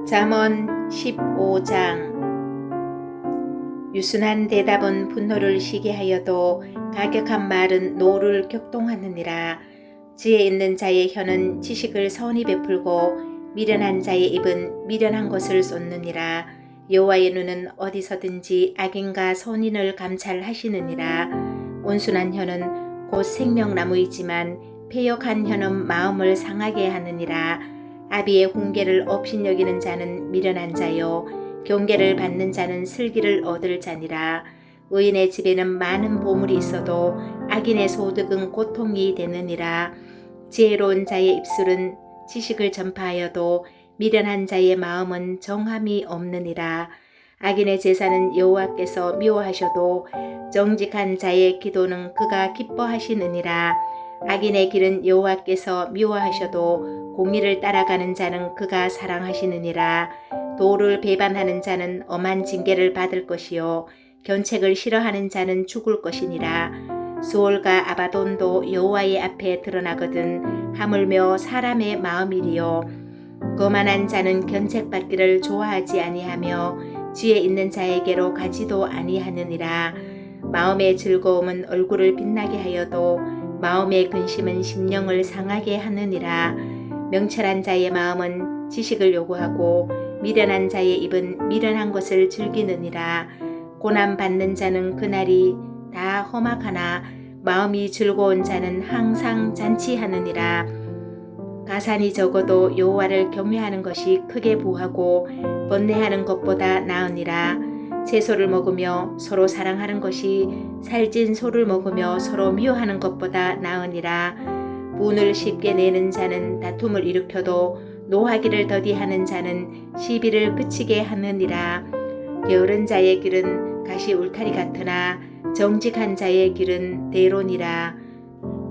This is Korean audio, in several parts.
잠언 15장. 유순한 대답은 분노를 쉬게 하여도 가격한 말은 노를 격동하느니라. 지혜 있는 자의 혀는 지식을 선히 베풀고 미련한 자의 입은 미련한 것을 쏟느니라. 여호와의 눈은 어디서든지 악인과 선인을 감찰하시느니라. 온순한 혀는 곧 생명나무이지만 패역한 혀는 마음을 상하게 하느니라. 아비의 훈계를 업신여기는 자는 미련한 자요 경계를 받는 자는 슬기를 얻을 자니라. 의인의 집에는 많은 보물이 있어도 악인의 소득은 고통이 되느니라. 지혜로운 자의 입술은 지식을 전파하여도 미련한 자의 마음은 정함이 없느니라. 악인의 제사는 여호와께서 미워하셔도 정직한 자의 기도는 그가 기뻐하시느니라. 악인의 길은 여호와께서 미워하셔도 공의를 따라가는 자는 그가 사랑하시느니라. 도를 배반하는 자는 엄한 징계를 받을 것이요 견책을 싫어하는 자는 죽을 것이니라. 수올과 아바돈도 여호와의 앞에 드러나거든 하물며 사람의 마음이리요. 거만한 자는 견책받기를 좋아하지 아니하며 지혜 있는 자에게로 가지도 아니하느니라. 마음의 즐거움은 얼굴을 빛나게 하여도 마음의 근심은 심령을 상하게 하느니라. 명철한 자의 마음은 지식을 요구하고 미련한 자의 입은 미련한 것을 즐기느니라. 고난 받는 자는 그날이 다 험악하나 마음이 즐거운 자는 항상 잔치하느니라. 가산이 적어도 여호와를 경외하는 것이 크게 부하고 번뇌하는 것보다 나으니라. 채소를 먹으며 서로 사랑하는 것이 살찐 소를 먹으며 서로 미워하는 것보다 나으니라. 분을 쉽게 내는 자는 다툼을 일으켜도 노하기를 더디하는 자는 시비를 그치게 하느니라. 게으른 자의 길은 가시 울타리 같으나 정직한 자의 길은 대론이라.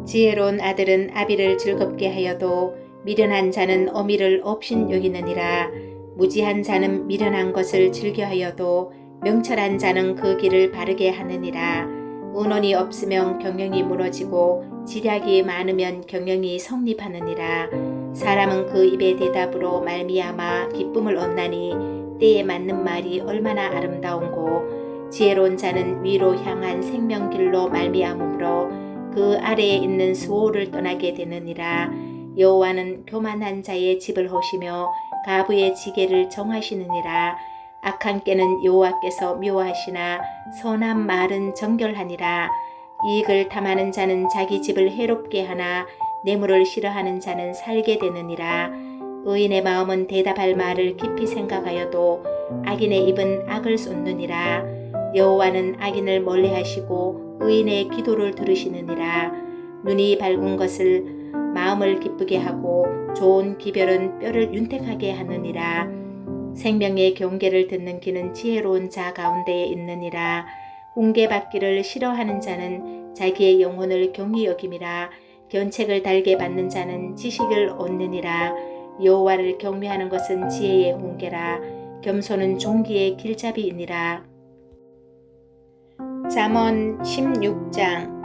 지혜로운 아들은 아비를 즐겁게 하여도 미련한 자는 어미를 업신 여기느니라. 무지한 자는 미련한 것을 즐겨하여도 명철한 자는 그 길을 바르게 하느니라. 은원이 없으면 경영이 무너지고 지략이 많으면 경영이 성립하느니라. 사람은 그 입의 대답으로 말미암아 기쁨을 얻나니 때에 맞는 말이 얼마나 아름다운고. 지혜로운 자는 위로 향한 생명길로 말미암으므로 그 아래에 있는 수호를 떠나게 되느니라. 여호와는 교만한 자의 집을 허시며 가부의 지게를 정하시느니라. 악한 꾀는 여호와께서 미워하시나 선한 말은 정결하니라. 이익을 탐하는 자는 자기 집을 해롭게 하나 뇌물을 싫어하는 자는 살게 되느니라. 의인의 마음은 대답할 말을 깊이 생각하여도 악인의 입은 악을 쏟느니라. 여호와는 악인을 멀리하시고 의인의 기도를 들으시느니라. 눈이 밝은 것을 마음을 기쁘게 하고 좋은 기별은 뼈를 윤택하게 하느니라. 생명의 경계를 듣는 귀는 지혜로운 자 가운데에 있느니라. 훈계받기를 싫어하는 자는 자기의 영혼을 경히 여김이라. 견책을 달게 받는 자는 지식을 얻느니라. 여호와를 경외하는 것은 지혜의 훈계라. 겸손은 종기의 길잡이이니라. 잠언 16장.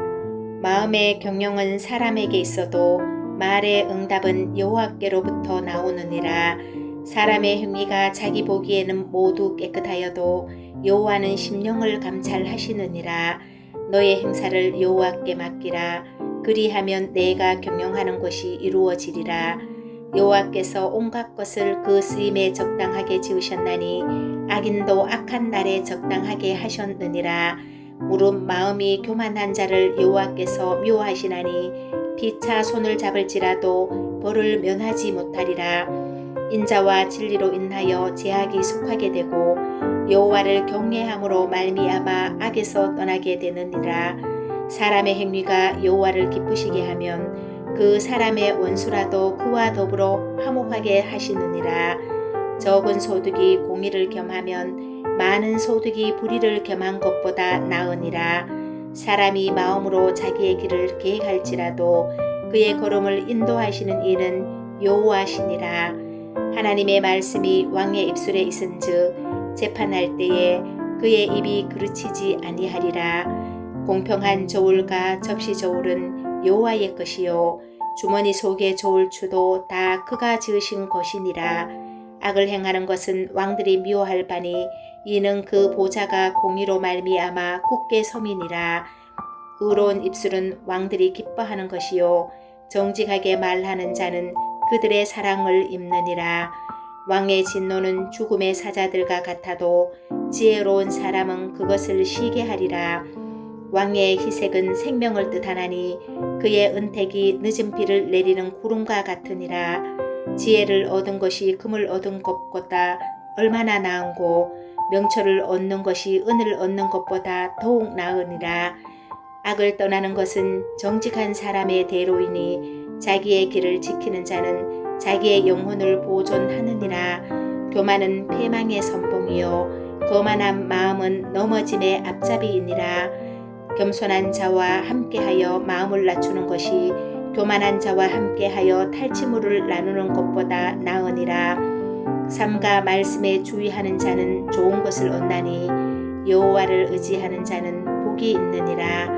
마음의 경영은 사람에게 있어도 말의 응답은 여호와께로부터 나오느니라. 사람의 행위가 자기 보기에는 모두 깨끗하여도 여호와는 심령을 감찰하시느니라. 너의 행사를 여호와께 맡기라. 그리하면 내가 경영하는 것이 이루어지리라. 여호와께서 온갖 것을 그 쓰임에 적당하게 지으셨나니 악인도 악한 날에 적당하게 하셨느니라. 무릇 마음이 교만한 자를 여호와께서 미워하시나니 피차 손을 잡을지라도 벌을 면하지 못하리라. 인자와 진리로 인하여 제약이 속하게 되고 여호와를 경외함으로 말미암아 악에서 떠나게 되느니라. 사람의 행위가 여호와를 기쁘시게 하면 그 사람의 원수라도 그와 더불어 화목하게 하시느니라. 적은 소득이 공의를 겸하면 많은 소득이 불의를 겸한 것보다 나으니라. 사람이 마음으로 자기의 길을 계획할지라도 그의 걸음을 인도하시는 이는 여호와시니라. 하나님의 말씀이 왕의 입술에 있은즉 재판할 때에 그의 입이 그르치지 아니하리라. 공평한 저울과 접시 저울은 여호와의 것이요 주머니 속의 저울추도 다 그가 지으신 것이니라. 악을 행하는 것은 왕들이 미워할 바니 이는 그 보좌가 공의로 말미암아 굳게 서민이라. 의로운 입술은 왕들이 기뻐하는 것이요 정직하게 말하는 자는 그들의 사랑을 입느니라. 왕의 진노는 죽음의 사자들과 같아도 지혜로운 사람은 그것을 쉬게 하리라. 왕의 희색은 생명을 뜻하나니 그의 은택이 늦은 비를 내리는 구름과 같으니라. 지혜를 얻은 것이 금을 얻은 것보다 얼마나 나은고 명철을 얻는 것이 은을 얻는 것보다 더욱 나으니라. 악을 떠나는 것은 정직한 사람의 대로이니 자기의 길을 지키는 자는 자기의 영혼을 보존하느니라. 교만은 패망의 선봉이요 거만한 마음은 넘어짐의 앞잡이이니라. 겸손한 자와 함께하여 마음을 낮추는 것이 교만한 자와 함께하여 탈취물을 나누는 것보다 나으니라. 삼가 말씀에 주의하는 자는 좋은 것을 얻나니 여호와를 의지하는 자는 복이 있느니라.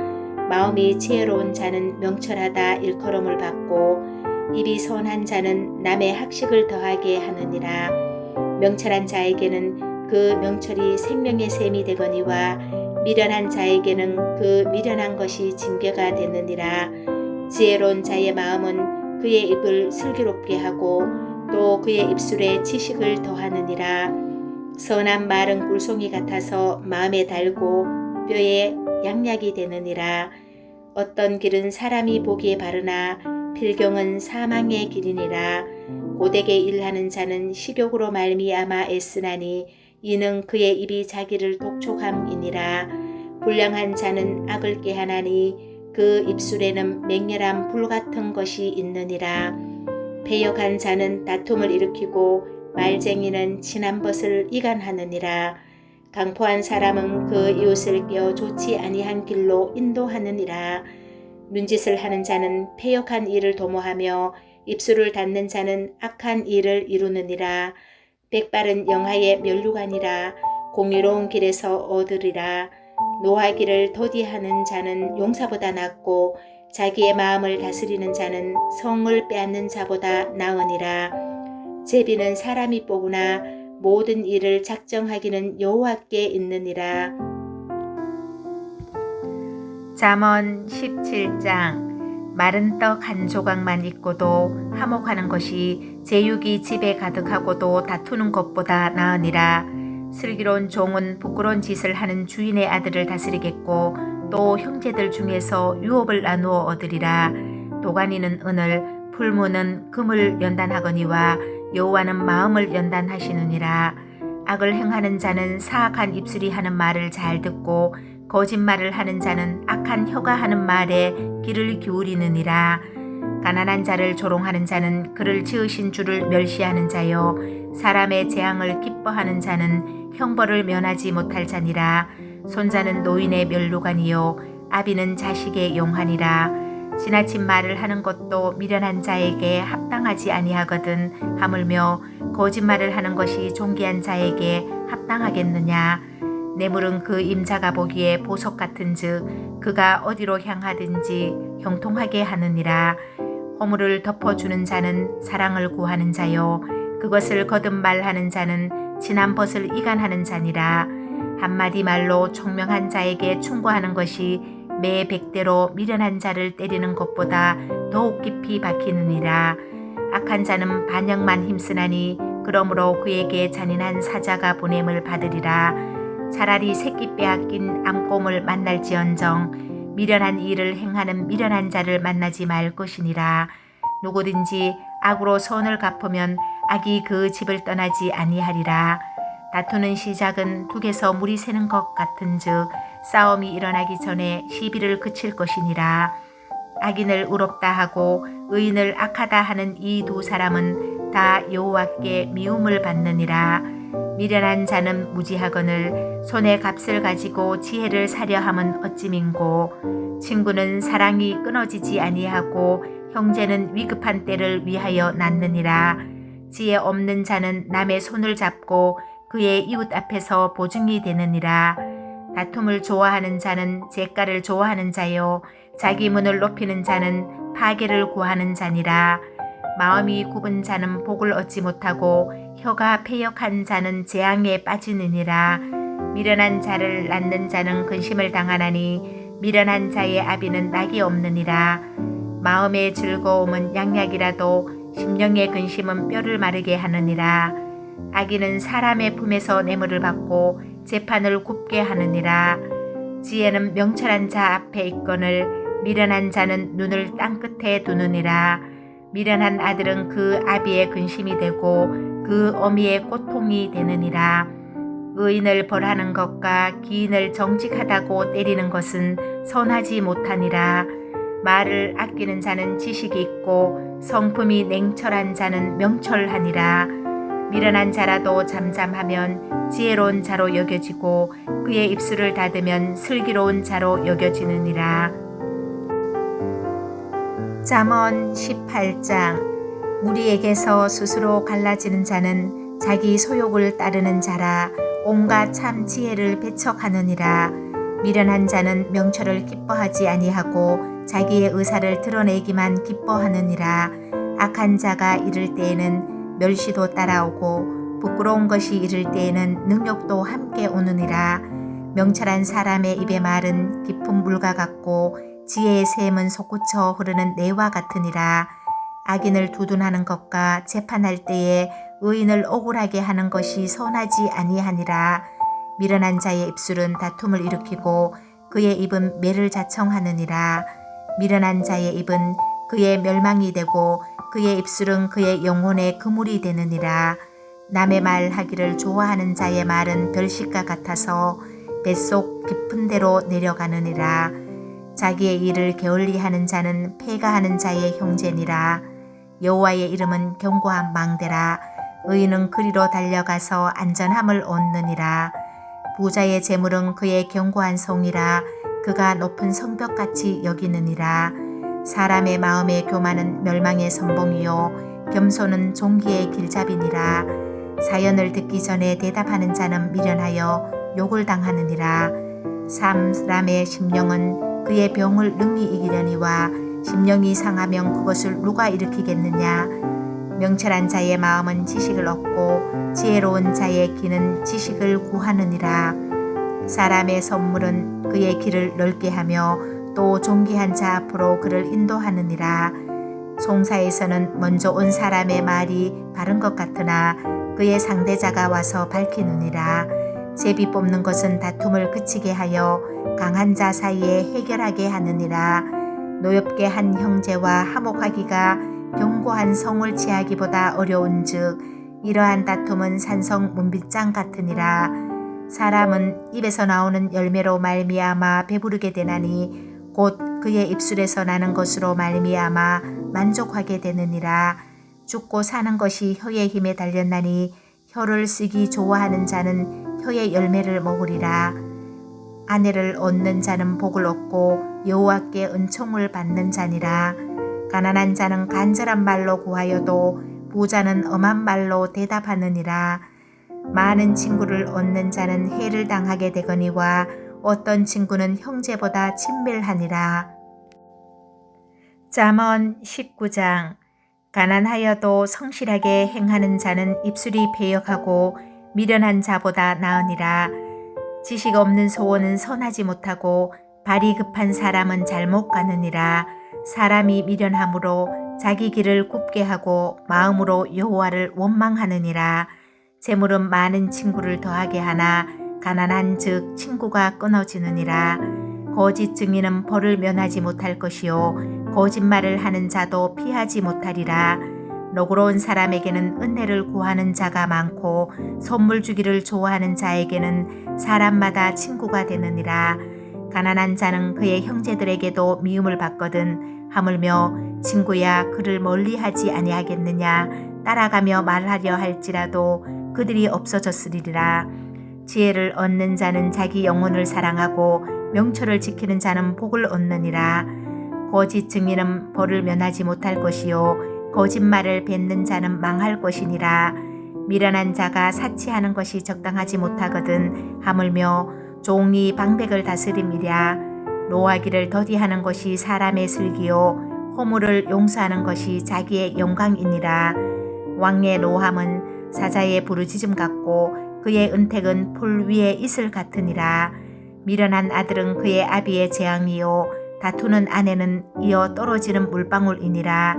마음이 지혜로운 자는 명철하다 일컬음을 받고 입이 선한 자는 남의 학식을 더하게 하느니라. 명철한 자에게는 그 명철이 생명의 샘이 되거니와 미련한 자에게는 그 미련한 것이 징계가 되느니라. 지혜로운 자의 마음은 그의 입을 슬기롭게 하고 또 그의 입술에 지식을 더하느니라. 선한 말은 꿀송이 같아서 마음에 달고 뼈에 양약이 되느니라. 어떤 길은 사람이 보기에 바르나 필경은 사망의 길이니라. 고되게 일하는 자는 식욕으로 말미암아 애쓰나니 이는 그의 입이 자기를 독촉함이니라. 불량한 자는 악을 꾀하나니 그 입술에는 맹렬한 불같은 것이 있느니라. 패역한 자는 다툼을 일으키고 말쟁이는 친한 벗을 이간하느니라. 강포한 사람은 그 이웃을 깨어 좋지 아니한 길로 인도하느니라. 눈짓을 하는 자는 패역한 일을 도모하며 입술을 닫는 자는 악한 일을 이루느니라. 백발은 영하의 면류관이라. 공의로운 길에서 얻으리라. 노하기를 더디하는 자는 용사보다 낫고 자기의 마음을 다스리는 자는 성을 빼앗는 자보다 나으니라. 제비는 사람이 뽑으나 모든 일을 작정하기는 여호와께 있느니라. 잠언 17장. 마른 떡 한 조각만 있고도 화목하는 것이 제육이 집에 가득하고도 다투는 것보다 나으니라. 슬기로운 종은 부끄러운 짓을 하는 주인의 아들을 다스리겠고 또 형제들 중에서 유업을 나누어 얻으리라. 도가니는 은을, 풀무는 금을 연단하거니와 여호와는 마음을 연단하시느니라. 악을 행하는 자는 사악한 입술이 하는 말을 잘 듣고 거짓말을 하는 자는 악한 혀가 하는 말에 귀를 기울이느니라. 가난한 자를 조롱하는 자는 그를 지으신 주를 멸시하는 자요 사람의 재앙을 기뻐하는 자는 형벌을 면하지 못할 자니라. 손자는 노인의 면류관이요 아비는 자식의 용환이라. 지나친 말을 하는 것도 미련한 자에게 합당하지 아니하거든 하물며 거짓말을 하는 것이 존귀한 자에게 합당하겠느냐. 뇌물은 그 임자가 보기에 보석 같은즉 그가 어디로 향하든지 형통하게 하느니라. 허물을 덮어주는 자는 사랑을 구하는 자요 그것을 거듭 말하는 자는 진한 벗을 이간하는 자니라. 한마디 말로 총명한 자에게 충고하는 것이 매 100대로 미련한 자를 때리는 것보다 더욱 깊이 박히느니라. 악한 자는 반역만 힘쓰나니 그러므로 그에게 잔인한 사자가 보냄을 받으리라. 차라리 새끼 빼앗긴 암곰을 만날지언정 미련한 일을 행하는 미련한 자를 만나지 말 것이니라. 누구든지 악으로 선을 갚으면 악이 그 집을 떠나지 아니하리라. 다투는 시작은 둑에서 물이 새는 것 같은즉 싸움이 일어나기 전에 시비를 그칠 것이니라. 악인을 의롭다 하고 의인을 악하다 하는 이 두 사람은 다 여호와께 미움을 받느니라. 미련한 자는 무지하거늘 손에 값을 가지고 지혜를 사려 함은 어찌민고. 친구는 사랑이 끊어지지 아니하고 형제는 위급한 때를 위하여 낳느니라. 지혜 없는 자는 남의 손을 잡고 그의 이웃 앞에서 보증이 되느니라. 다툼을 좋아하는 자는 잿가를 좋아하는 자요 자기 문을 높이는 자는 파괴를 구하는 자니라. 마음이 굽은 자는 복을 얻지 못하고 혀가 패역한 자는 재앙에 빠지느니라. 미련한 자를 낳는 자는 근심을 당하나니 미련한 자의 아비는 낙이 없느니라. 마음의 즐거움은 양약이라도 심령의 근심은 뼈를 마르게 하느니라. 악인은 사람의 품에서 뇌물을 받고 재판을 굽게 하느니라. 지혜는 명철한 자 앞에 있거늘 미련한 자는 눈을 땅끝에 두느니라. 미련한 아들은 그 아비의 근심이 되고 그 어미의 고통이 되느니라. 의인을 벌하는 것과 기인을 정직하다고 때리는 것은 선하지 못하니라. 말을 아끼는 자는 지식이 있고 성품이 냉철한 자는 명철하니라. 미련한 자라도 잠잠하면 지혜로운 자로 여겨지고 그의 입술을 닫으면 슬기로운 자로 여겨지느니라. 잠언 18장. 무리에게서 스스로 갈라지는 자는 자기 소욕을 따르는 자라. 온갖 참 지혜를 배척하느니라. 미련한 자는 명철을 기뻐하지 아니하고 자기의 의사를 드러내기만 기뻐하느니라. 악한 자가 이를 때에는 멸시도 따라오고 부끄러운 것이 이를 때에는 능욕도 함께 오느니라. 명철한 사람의 입의 말은 깊은 물과 같고 지혜의 샘은 솟구쳐 흐르는 내와 같으니라. 악인을 두둔하는 것과 재판할 때에 의인을 억울하게 하는 것이 선하지 아니하니라. 미련한 자의 입술은 다툼을 일으키고 그의 입은 매를 자청하느니라. 미련한 자의 입은 그의 멸망이 되고 그의 입술은 그의 영혼의 그물이 되느니라. 남의 말하기를 좋아하는 자의 말은 별식과 같아서 뱃속 깊은 데로 내려가느니라. 자기의 일을 게을리하는 자는 패가하는 자의 형제니라. 여호와의 이름은 견고한 망대라. 의인은 그리로 달려가서 안전함을 얻느니라. 부자의 재물은 그의 견고한 성이라. 그가 높은 성벽같이 여기느니라. 사람의 마음의 교만은 멸망의 선봉이요 겸손은 종기의 길잡이니라. 사연을 듣기 전에 대답하는 자는 미련하여 욕을 당하느니라. 사람의 심령은 그의 병을 능히 이기려니와 심령이 상하면 그것을 누가 일으키겠느냐. 명철한 자의 마음은 지식을 얻고 지혜로운 자의 귀는 지식을 구하느니라. 사람의 선물은 그의 길을 넓게 하며 또 존귀한 자 앞으로 그를 인도하느니라. 송사에서는 먼저 온 사람의 말이 바른 것 같으나 그의 상대자가 와서 밝히느니라. 제비 뽑는 것은 다툼을 그치게 하여 강한 자 사이에 해결하게 하느니라. 노엽게 한 형제와 화목하기가 견고한 성을 취하기보다 어려운즉 이러한 다툼은 산성 문빗장 같으니라. 사람은 입에서 나오는 열매로 말미암아 배부르게 되나니 곧 그의 입술에서 나는 것으로 말미암아 만족하게 되느니라. 죽고 사는 것이 혀의 힘에 달렸나니 혀를 쓰기 좋아하는 자는 혀의 열매를 먹으리라. 아내를 얻는 자는 복을 얻고 여호와께 은총을 받는 자니라. 가난한 자는 간절한 말로 구하여도 부자는 엄한 말로 대답하느니라. 많은 친구를 얻는 자는 해를 당하게 되거니와 어떤 친구는 형제보다 친밀하니라. 잠언 19장. 가난하여도 성실하게 행하는 자는 입술이 패역하고 미련한 자보다 나으니라. 지식 없는 소원은 선하지 못하고 발이 급한 사람은 잘못 가느니라. 사람이 미련함으로 자기 길을 굽게 하고 마음으로 여호와를 원망하느니라. 재물은 많은 친구를 더하게 하나 가난한 즉 친구가 끊어지느니라. 거짓 증인은 벌을 면하지 못할 것이요 거짓말을 하는 자도 피하지 못하리라. 너그러운 사람에게는 은혜를 구하는 자가 많고 선물 주기를 좋아하는 자에게는 사람마다 친구가 되느니라. 가난한 자는 그의 형제들에게도 미움을 받거든 하물며 친구야 그를 멀리하지 아니하겠느냐. 따라가며 말하려 할지라도 그들이 없어졌으리라. 지혜를 얻는 자는 자기 영혼을 사랑하고 명철을 지키는 자는 복을 얻느니라. 거짓 증인은 벌을 면하지 못할 것이요 거짓말을 뱉는 자는 망할 것이니라. 미련한 자가 사치하는 것이 적당하지 못하거든 하물며 종이 방백을 다스림이랴. 노하기를 더디하는 것이 사람의 슬기요 허물을 용서하는 것이 자기의 영광이니라. 왕의 노함은 사자의 부르짖음 같고 그의 은택은 풀 위에 이슬 같으니라. 미련한 아들은 그의 아비의 재앙이요 다투는 아내는 이어 떨어지는 물방울이니라.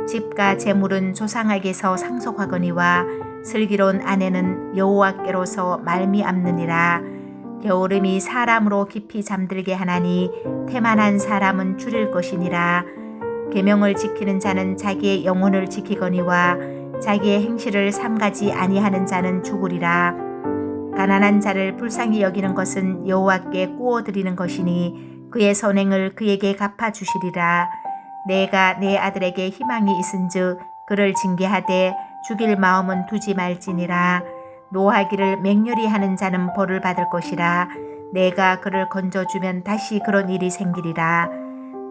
집과 재물은 조상에게서 상속하거니와 슬기로운 아내는 여호와께로서 말미암느니라. 게으름이 사람으로 깊이 잠들게 하나니 태만한 사람은 줄일 것이니라. 계명을 지키는 자는 자기의 영혼을 지키거니와 자기의 행실을 삼가지 아니하는 자는 죽으리라. 가난한 자를 불쌍히 여기는 것은 여호와께 구워드리는 것이니 그의 선행을 그에게 갚아주시리라. 내가 내 아들에게 희망이 있은즉 그를 징계하되 죽일 마음은 두지 말지니라. 노하기를 맹렬히 하는 자는 벌을 받을 것이라. 내가 그를 건져주면 다시 그런 일이 생기리라.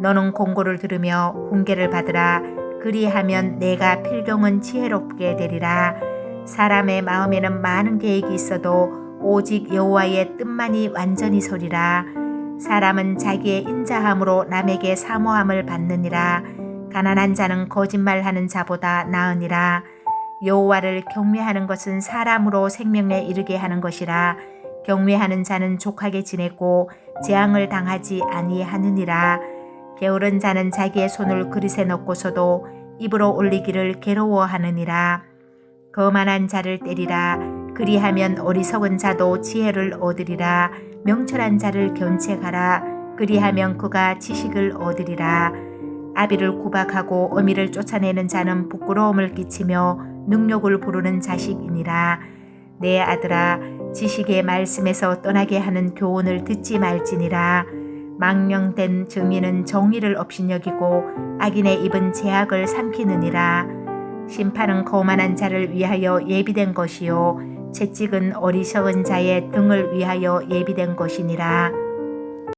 너는 공고를 들으며 훈계를 받으라. 그리하면 내가 필경은 지혜롭게 되리라. 사람의 마음에는 많은 계획이 있어도 오직 여호와의 뜻만이 완전히 서리라. 사람은 자기의 인자함으로 남에게 사모함을 받느니라. 가난한 자는 거짓말하는 자보다 나으니라. 여호와를 경외하는 것은 사람으로 생명에 이르게 하는 것이라. 경외하는 자는 족하게 지내고 재앙을 당하지 아니하느니라. 게으른 자는 자기의 손을 그릇에 넣고서도 입으로 올리기를 괴로워하느니라. 거만한 자를 때리라. 그리하면 어리석은 자도 지혜를 얻으리라. 명철한 자를 견책하라. 그리하면 그가 지식을 얻으리라. 아비를 구박하고 어미를 쫓아내는 자는 부끄러움을 끼치며 능욕을 부르는 자식이니라. 내 아들아, 지식의 말씀에서 떠나게 하는 교훈을 듣지 말지니라. 망령된 증인은 정의를 업신여기고 악인의 입은 제약을 삼키느니라. 심판은 거만한 자를 위하여 예비된 것이요 채찍은 어리석은 자의 등을 위하여 예비된 것이니라.